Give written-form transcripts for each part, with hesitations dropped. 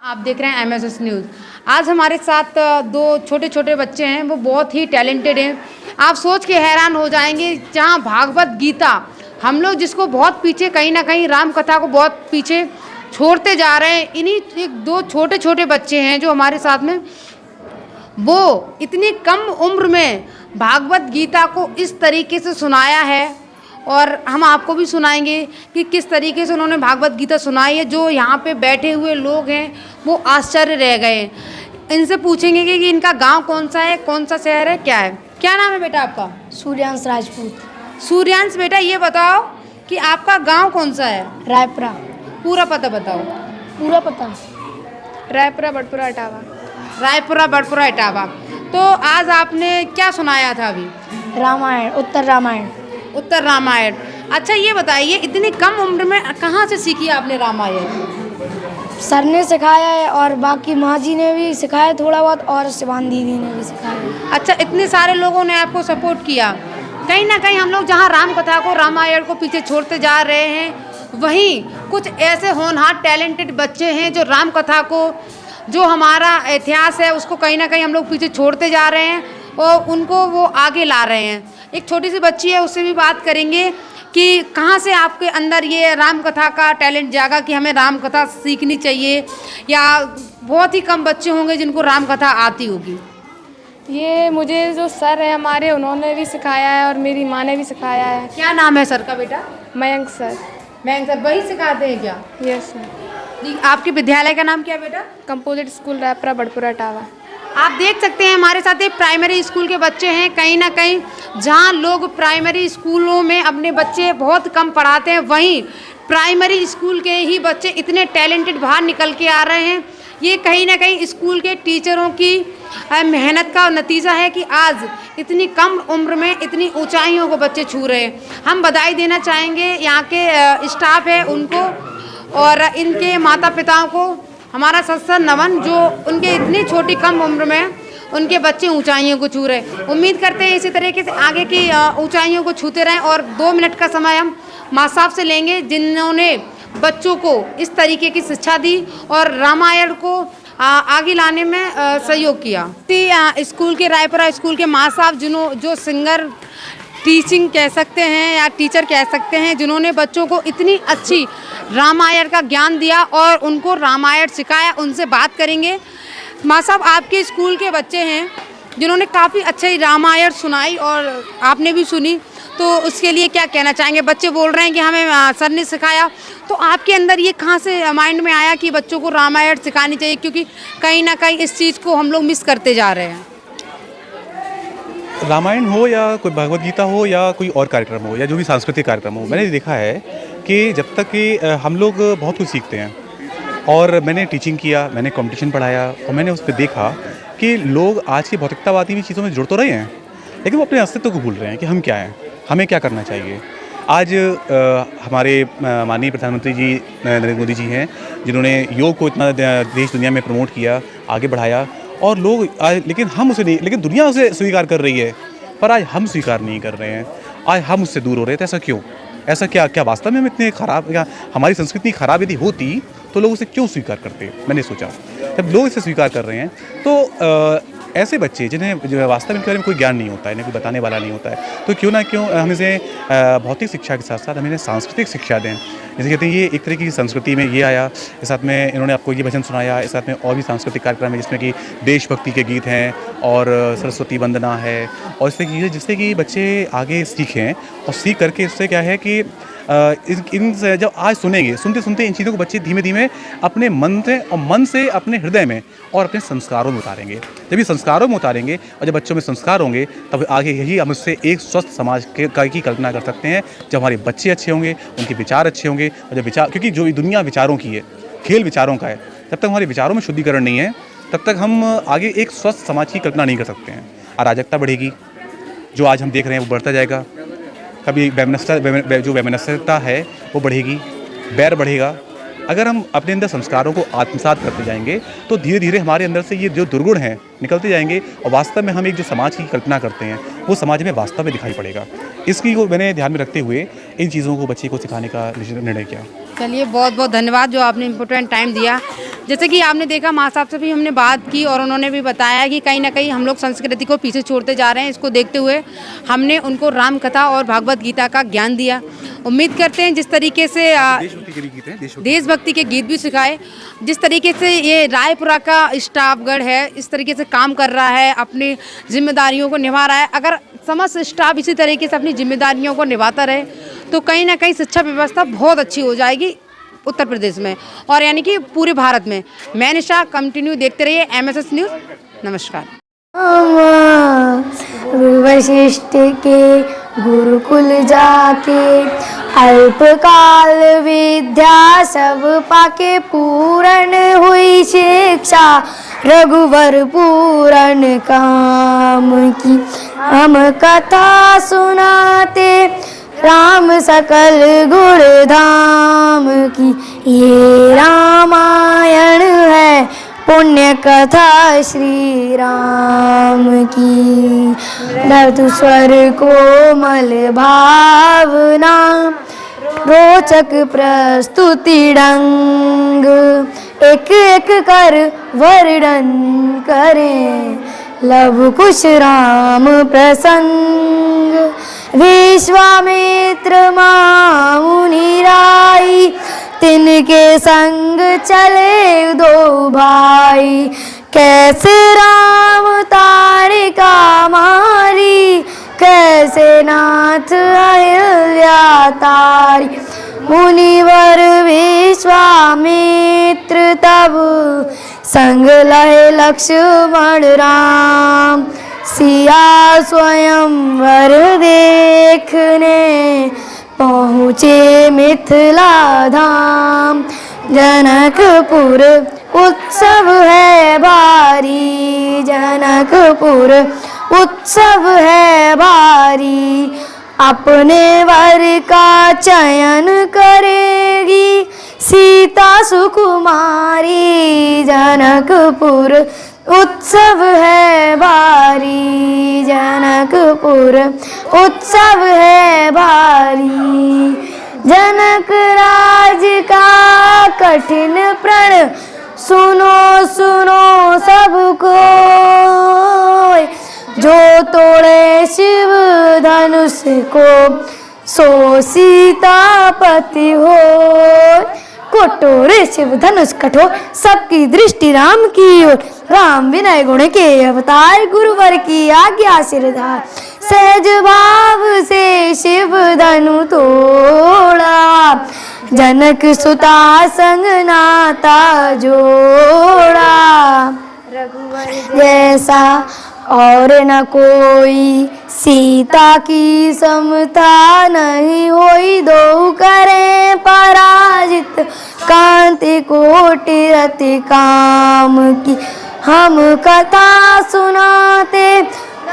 आप देख रहे हैं MSS न्यूज़। आज हमारे साथ दो छोटे छोटे बच्चे हैं, वो बहुत ही टैलेंटेड हैं। आप सोच के हैरान हो जाएंगे, जहां भागवत गीता हम लोग जिसको बहुत पीछे, कहीं ना कहीं राम कथा को बहुत पीछे छोड़ते जा रहे हैं, इन्हीं एक दो छोटे छोटे बच्चे हैं जो हमारे साथ में, वो इतनी कम उम्र में भागवत गीता को इस तरीके से सुनाया है। और हम आपको भी सुनाएंगे कि किस तरीके से उन्होंने भागवत गीता सुनाई है। जो यहाँ पे बैठे हुए लोग हैं वो आश्चर्य रह गए। इनसे पूछेंगे कि इनका गांव कौन सा है, कौन सा शहर है, क्या है। क्या नाम है बेटा आपका? सूर्यांश राजपूत। सूर्यांश बेटा, ये बताओ कि आपका गांव कौन सा है? रायपुरा। पूरा पता बताओ। पूरा पता? रायपुरा बड़पुरा इटावा। रायपुरा बड़पुरा इटावा। तो आज आपने क्या सुनाया था अभी? रामायण, उत्तर रामायण। उत्तर रामायण। अच्छा ये बताइए, इतनी कम उम्र में कहाँ से सीखी आपने रामायण? सर ने सिखाया है और बाकी माँ जी ने भी सिखाया थोड़ा बहुत, और शिवान दीदी ने भी सिखाया। अच्छा, इतने सारे लोगों ने आपको सपोर्ट किया। कहीं ना कहीं हम लोग जहाँ राम कथा को, रामायण को पीछे छोड़ते जा रहे हैं, वहीं कुछ ऐसे होनहार टैलेंटेड बच्चे हैं जो राम कथा को, जो हमारा इतिहास है, उसको कहीं ना कहीं हम लोग पीछे छोड़ते जा रहे हैं और उनको वो आगे ला रहे हैं। एक छोटी सी बच्ची है, उससे भी बात करेंगे कि कहाँ से आपके अंदर ये राम कथा का टैलेंट जागा कि हमें राम कथा सीखनी चाहिए, या बहुत ही कम बच्चे होंगे जिनको राम कथा आती होगी। ये मुझे जो सर है हमारे, उन्होंने भी सिखाया है और मेरी माँ ने भी सिखाया है। क्या नाम है सर का बेटा? मयंक सर। मयंक सर वही सिखाते हैं क्या? Yes sir. जी, आपके विद्यालय का नाम क्या है बेटा? Composite school Raipura Badpura Etawah. आप देख सकते हैं हमारे साथ एक प्राइमरी स्कूल के बच्चे हैं। कहीं ना कहीं जहां लोग प्राइमरी स्कूलों में अपने बच्चे बहुत कम पढ़ाते हैं, वहीं प्राइमरी स्कूल के ही बच्चे इतने टैलेंटेड बाहर निकल के आ रहे हैं। ये कहीं ना कहीं स्कूल के टीचरों की मेहनत का नतीजा है कि आज इतनी कम उम्र में इतनी ऊंचाइयों को बच्चे छू रहे हैं। हम बधाई देना चाहेंगे यहाँ के स्टाफ है उनको, और इनके माता पिताओं को हमारा सत्सर नमन, जो उनके इतनी छोटी कम उम्र में उनके बच्चे ऊंचाइयों को छू रहे। उम्मीद करते हैं इसी तरीके से आगे की ऊंचाइयों को छूते रहें। और 2 मिनट का समय हम माँ साहब से लेंगे, जिन्होंने बच्चों को इस तरीके की शिक्षा दी और रामायण को आगे लाने में सहयोग किया। स्कूल के, रायपुरा स्कूल के माँ साहब, जो सिंगर टीचिंग कह सकते हैं या टीचर कह सकते हैं, जिन्होंने बच्चों को इतनी अच्छी रामायण का ज्ञान दिया और उनको रामायण सिखाया, उनसे बात करेंगे। माँ साहब, आपके स्कूल के बच्चे हैं जिन्होंने काफ़ी अच्छी रामायण सुनाई और आपने भी सुनी, तो उसके लिए क्या कहना चाहेंगे? बच्चे बोल रहे हैं कि हमें सर ने सिखाया, तो आपके अंदर ये कहाँ से माइंड में आया कि बच्चों को रामायण सिखानी चाहिए, क्योंकि कहीं ना कहीं इस चीज़ को हम लोग मिस करते जा रहे हैं? रामायण हो या कोई भगवत गीता हो या कोई और कार्यक्रम हो या जो भी सांस्कृतिक कार्यक्रम हो, मैंने देखा है कि जब तक कि हम लोग बहुत कुछ सीखते हैं, और मैंने टीचिंग किया, मैंने कंपटीशन पढ़ाया, और मैंने उस पर देखा कि लोग आज की भौतिकतावादी भी चीज़ों में जुड़ तो रहे हैं, लेकिन वो अपने अस्तित्व को भूल रहे हैं कि हम क्या हैं, हमें क्या करना चाहिए। आज हमारे माननीय प्रधानमंत्री जी नरेंद्र मोदी जी हैं, जिन्होंने योग को इतना देश दुनिया में प्रमोट किया, आगे बढ़ाया, और लोग लेकिन हम उसे नहीं, लेकिन दुनिया उसे स्वीकार कर रही है, पर आज हम स्वीकार नहीं कर रहे हैं। आज हम उससे दूर हो रहे थे। ऐसा क्यों? ऐसा क्या वास्तव में हम इतने खराब, या हमारी संस्कृति खराब यदि होती तो लोग उसे क्यों स्वीकार करते? मैंने सोचा जब लोग इसे स्वीकार कर रहे हैं, तो ऐसे बच्चे जिन्हें जो वास्तव में इनके बारे में कोई ज्ञान नहीं होता है, इन्हें कोई बताने वाला नहीं होता है, तो क्यों ना हम इसे भौतिक शिक्षा के साथ साथ हम इन्हें सांस्कृतिक शिक्षा दें। जैसे कहते हैं ये एक तरीके की संस्कृति में ये आया, इस साथ में इन्होंने आपको ये भजन सुनाया, इस साथ में और भी सांस्कृतिक कार्यक्रम है जिसमें कि देशभक्ति के गीत हैं और सरस्वती वंदना है, और इससे चीज़ें जिससे कि बच्चे आगे सीखें, और सीख करके इससे क्या है कि इन जब आज सुनेंगे, सुनते सुनते इन चीज़ों को बच्चे धीमे धीमे अपने मन से अपने हृदय में और अपने संस्कारों में उतारेंगे। जब ये संस्कारों में उतारेंगे और जब बच्चों में संस्कार होंगे, तब आगे यही हम उससे एक स्वस्थ समाज की कल्पना कर सकते हैं। जब हमारे बच्चे अच्छे होंगे, उनके विचार अच्छे होंगे, और जब विचार, क्योंकि जो दुनिया विचारों की है, खेल विचारों का है, जब तक हमारे विचारों में शुद्धिकरण नहीं है, तब तक हम आगे एक स्वस्थ समाज की कल्पना नहीं कर सकते हैं। अराजकता बढ़ेगी, जो आज हम देख रहे हैं वो बढ़ता जाएगा। कभी जो वैमनस्यता है वो बढ़ेगी, बैर बढ़ेगा। अगर हम अपने अंदर संस्कारों को आत्मसात करते जाएंगे, तो धीरे धीरे हमारे अंदर से ये जो दुर्गुण हैं निकलते जाएंगे, और वास्तव में हम एक जो समाज की कल्पना करते हैं वो समाज में वास्तव में दिखाई पड़ेगा। इसकी को मैंने ध्यान में रखते हुए इन चीज़ों को बच्चे को सिखाने का निर्णय किया। चलिए, बहुत बहुत धन्यवाद जो आपने इम्पोर्टेंट टाइम दिया। जैसे कि आपने देखा माँ साहब से भी हमने बात की और उन्होंने भी बताया कि कहीं ना कहीं हम लोग संस्कृति को पीछे छोड़ते जा रहे हैं। इसको देखते हुए हमने उनको राम कथा और भागवत गीता का ज्ञान दिया। उम्मीद करते हैं जिस तरीके से देशभक्ति के गीत भी सिखाए, जिस तरीके से ये रायपुरा का स्टाफगढ़ है इस तरीके से काम कर रहा है, अपनी जिम्मेदारियों को निभा रहा है। अगर समस्त स्टाफ इसी तरीके से अपनी जिम्मेदारियों को निभाता रहे तो कहीं ना कहीं शिक्षा व्यवस्था बहुत अच्छी हो जाएगी उत्तर प्रदेश में और यानी कि पूरे भारत में। मैं निशा, कंटिन्यू देखते रहिए MSS न्यूज़। नमस्कार। वशिष्ठ के गुरुकुल जाके अल्पकाल विद्या सब पाके पूर्ण हुई शिक्षा रघुवर पूर्ण काम की। हम कथा सुनाते राम सकल गुण धाम की। ये रामायण है पुण्य कथा श्री राम की। लघु स्वर कोमल भावना रोचक प्रस्तुति ढंग एक एक कर वर्णन करें लव कुश राम प्रसंग। विश्वामित्र मुनि राई तिनके संग चले दो भाई। कैसे राम तारिका मारी कैसे नाथ अहिल्या तारी। मुनिवर विश्वामित्र तब संग लहे लक्ष्मण राम। सिया स्वयंवर देखने पहुँचे मिथिला धाम। जनकपुर उत्सव है भारी जनकपुर उत्सव है भारी। अपने वर का चयन करेगी सीता सुकुमारी। जनकपुर उत्सव है भारी जनकपुर उत्सव है भारी। जनक राज का कठिन प्रण सुनो सुनो सबको। जो तोड़े शिव धनुष को सो सीतापति हो। कोटोरे शिव धनुष कठोर सबकी दृष्टि राम की ओर। राम विनय गुण के अवतार गुरुवर की आज्ञा सिरधार। सहज भाव से शिव धनु तोड़ा जनक सुता संग नाता जोड़ा। जैसा और न कोई सीता की समता नहीं होई। दो करें पराजित कांति कोटि रति काम की। हम कथा सुनाते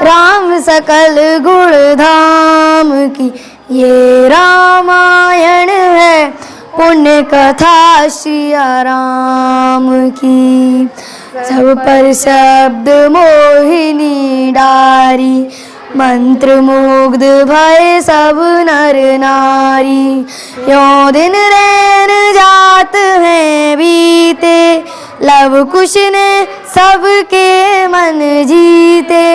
राम सकल गुण धाम की। ये रामायण है पुण्य कथा श्री राम की। सब पर शब्द मोहिनी डारी मंत्र मुग्ध भय सब नर नारी। यों दिन रैन जात हैं बीते लव कुश ने सबके मन जीते।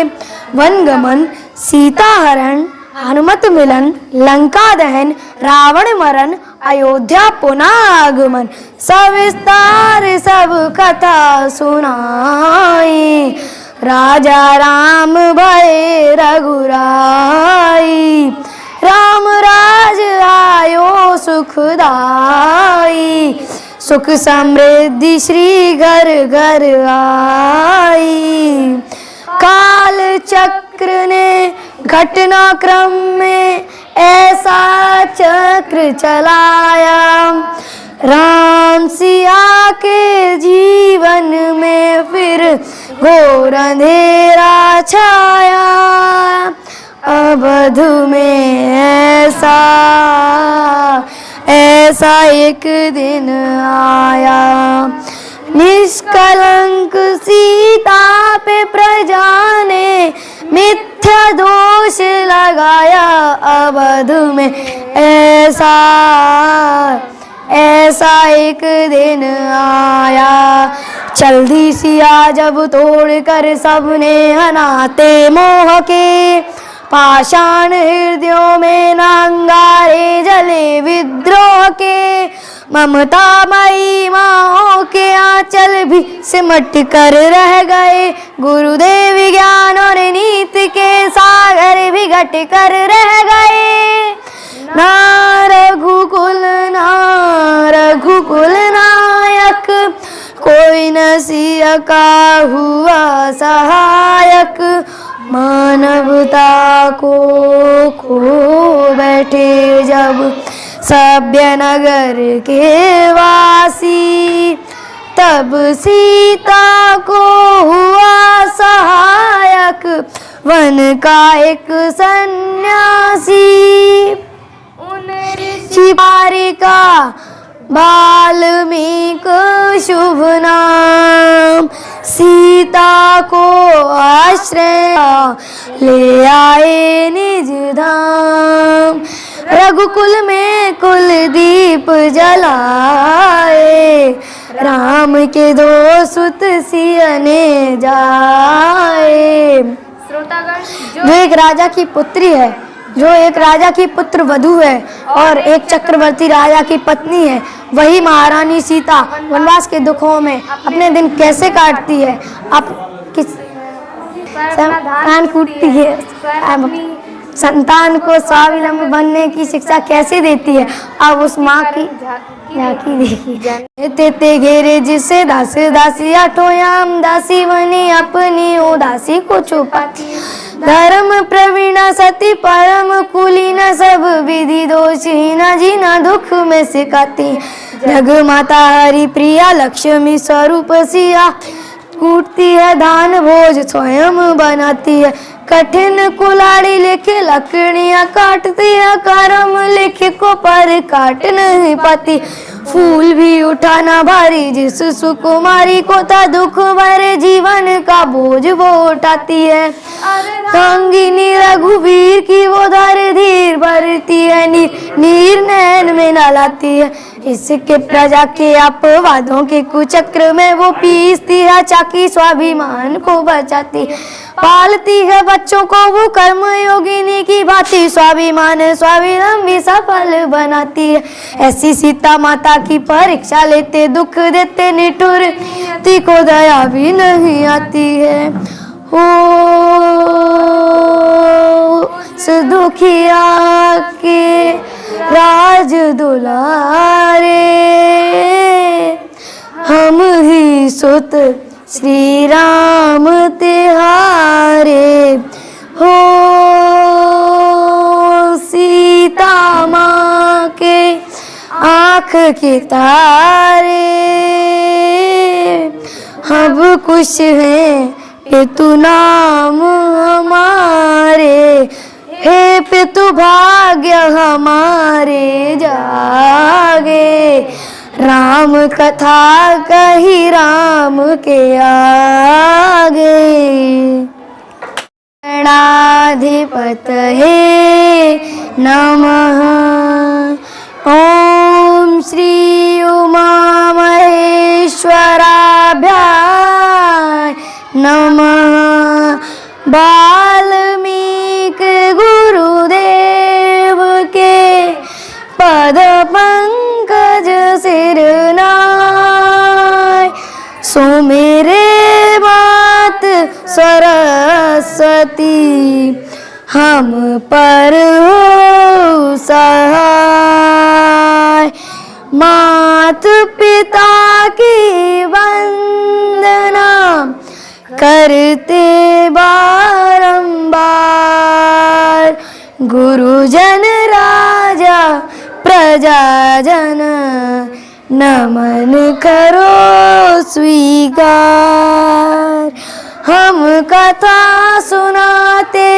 वन गमन सीता हरण हनुमत मिलन लंका दहन रावण मरण अयोध्या पुनः आगमन। सविस्तार सब कथा सुनाई राजा राम भय रघुराई। राम राज आयो सुखदाई सुख समृद्धि श्री घर घर आई। काल चक्र ने घटनाक्रम में ऐसा चक्र चलाया। राम सिया के जीवन में फिर घोर अंधेरा छाया। अवध में ऐसा एक दिन आया। निष्कलंक सीता पे प्रजा ने मिथ्या दोष लगाया। अवध में ऐसा ऐसा एक दिन आया, जल्दी सिया जब तोड़ कर सबने हनाते मोह के, पाषाण हृदयों में नांगारे जले विद्रोह के, ममता मई माओ के आंचल भी सिमट कर रह गए, गुरुदेव ज्ञान और नीति के सागर भी घट कर रह गए। ना रघुकुल नायक, कोई न सिया का हुआ सहायक, मानवता को खो बैठे जब सभ्य नगर के वासी, तब सीता को हुआ सहायक वन का एक सन्यासी। ऋषि का वाल्मीकि शुभ नाम, सीता को आश्रय ले आए निज धाम, रघुकुल में कुलदीप जलाए, राम के दो सुत सियने जाए। जो एक राजा की पुत्री है, जो एक राजा की पुत्र वधू है और एक चक्रवर्ती राजा की पत्नी है, वही महारानी सीता वनवास के दुखों में अपने दिन कैसे काटती है, आप किस कान कूटती है, संतान को स्वावलंबी बनने की शिक्षा कैसे देती है, अब उस माँ की झांकी देखी। तेते घेरे जिसे दास दासी आठोयाम, दासी बनी अपनी उदासी को छुपाती, धर्म प्रवीणा सती परम कुलीन, सब विधि दोषहीना जीना दुख में सिखाती, जग माता हरि प्रिया लक्ष्मी स्वरूप सिया, कूटती है धान भोज स्वयं बनाती है, कठिन कुलाड़ी लिखे लकड़ियाँ काटती है, कर्म लिखे को पर काट नहीं पाती, फूल भी उठाना भारी जिस सुकुमारी को था, दुख भरे जीवन का बोझ वो उठाती है, कांगिनी रघुवीर की वो धर धीर भरती है, नीर नैन में न लाती है, इसके प्रजा के अपवादों के कुचक्र में वो पीसती है, चाकी स्वाभिमान को बचाती, पालती है बच्चों को वो कर्म योगिनी की भांति, स्वाभिमान स्वावलंबी सफल बनाती है, ऐसी सीता माता की परीक्षा लेते, दुख देते निठुर ती को दया भी नहीं आती है। हो दुखिया के राज दुलारे, हम ही सुत श्री राम तिहारे, हो सीता माँ के आँख के तारे, अब कुछ है पितु नाम हमारे, हे पितु भाग्य हमारे जागे, राम कथा कही राम के आगे। गणाधिपतये नमः। ओम श्री उमा महेश्वराभ्याय नमः। वाल्मीकि गुरुदेव के पद पंकज सिरनाय, सो मेरे मात सरस्वती हम पर हो सहाय। मात पिता की वंदना करते बारंबार, गुरुजन राजा प्रजाजन नमन करो स्वीकार। हम कथा सुनाते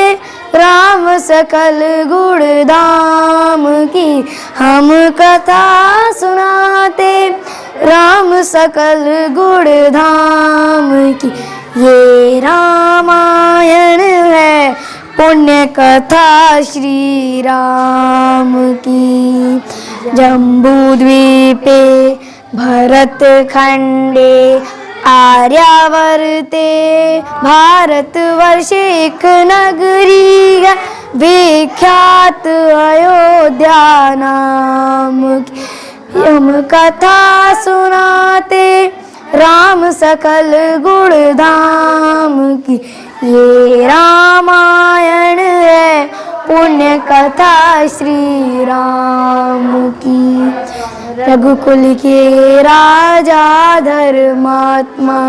राम सकल गुण धाम की, हम कथा सुनाते राम सकल गुण धाम की। ये रामायण है पुण्य कथा श्री राम की। जम्बूद्वीपे भरतखण्डे आर्यावर्ते भारतवर्षे एक नगरी है विख्यात अयोध्या नाम की। यम कथा सुनाते राम सकल गुण धाम की। ये रामायण है पुण्य कथा श्री राम की। रघुकुल के राजा धर्मात्मा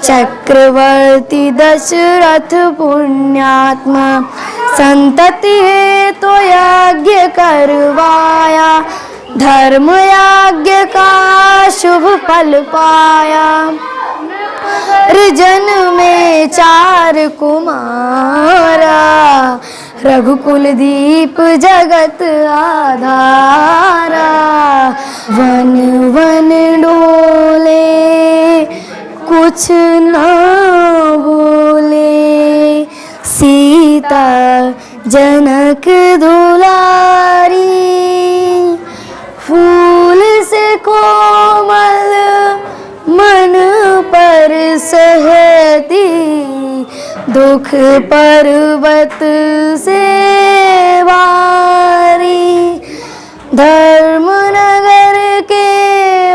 चक्रवर्ती दशरथ पुण्यात्मा संतति है तो यज्ञ करवाया धर्म यज्ञ का शुभ फल पाया। रिजन में 4 कुमारा रघुकुल दीप जगत आधारा। वन वन डोले कुछ न बोले सीता जनक दुलारी। फूल से कोमल मन पर सहती दुख पर्वत से भारी। धर्मनगर के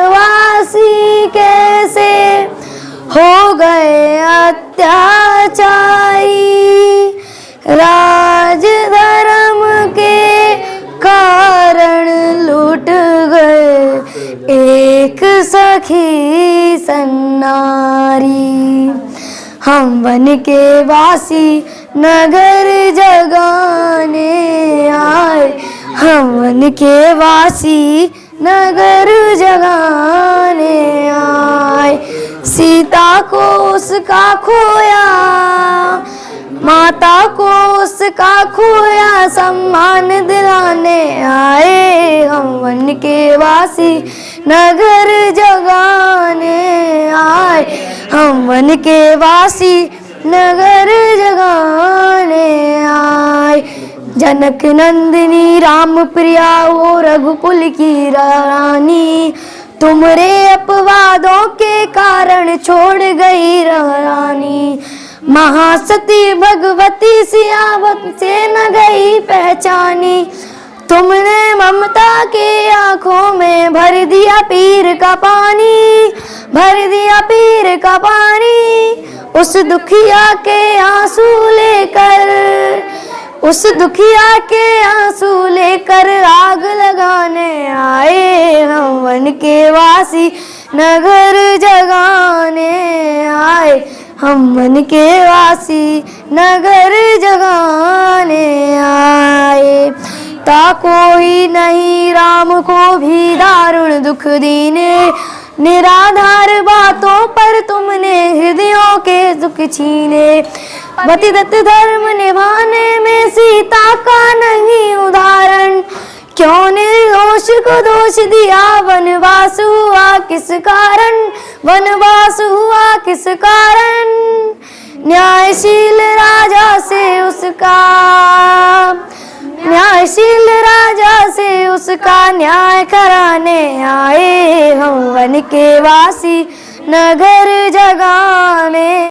वासी कैसे हो गए अत्याचारी। राज धर्म के कारण लूट गए एक सखी सन्नारी। हम वन के वासी नगर जगाने आए। हम वन के वासी नगर जगाने आए। सीता को उसका खोया माता को उसका खोया सम्मान दिलाने आए। हम वन के वासी नगर जगाने आए। हम वन के वासी नगर जगाने आए। जनक नंदिनी राम प्रिया ओ रघुकुल की रानी। तुमरे अपवादों के कारण छोड़ गई रानी। महासती भगवती सियावत से न गई पहचानी। तुमने ममता के आंखों में भर दिया पीर का पानी। भर दिया पीर का पानी। उस दुखिया के आंसू लेकर उस दुखिया के आंसू लेकर आग लगाने आए। हम वन के वासी नगर जगाने आए। हम वन के वासी नगर जगाने आए। ता कोई नहीं राम को भी दारुण दुख दीने। निराधार बातों पर तुमने हृदयों के दुख छीने। पतिव्रत धर्म निभाने में सीता का नहीं उदाहरण। क्यों निर्दोष को दोष दिया वनवास हुआ किस कारण। वनवास हुआ किस कारण। न्यायशील राजा से उसका न्याय कराने आए। हम वन के वासी नगर जगाने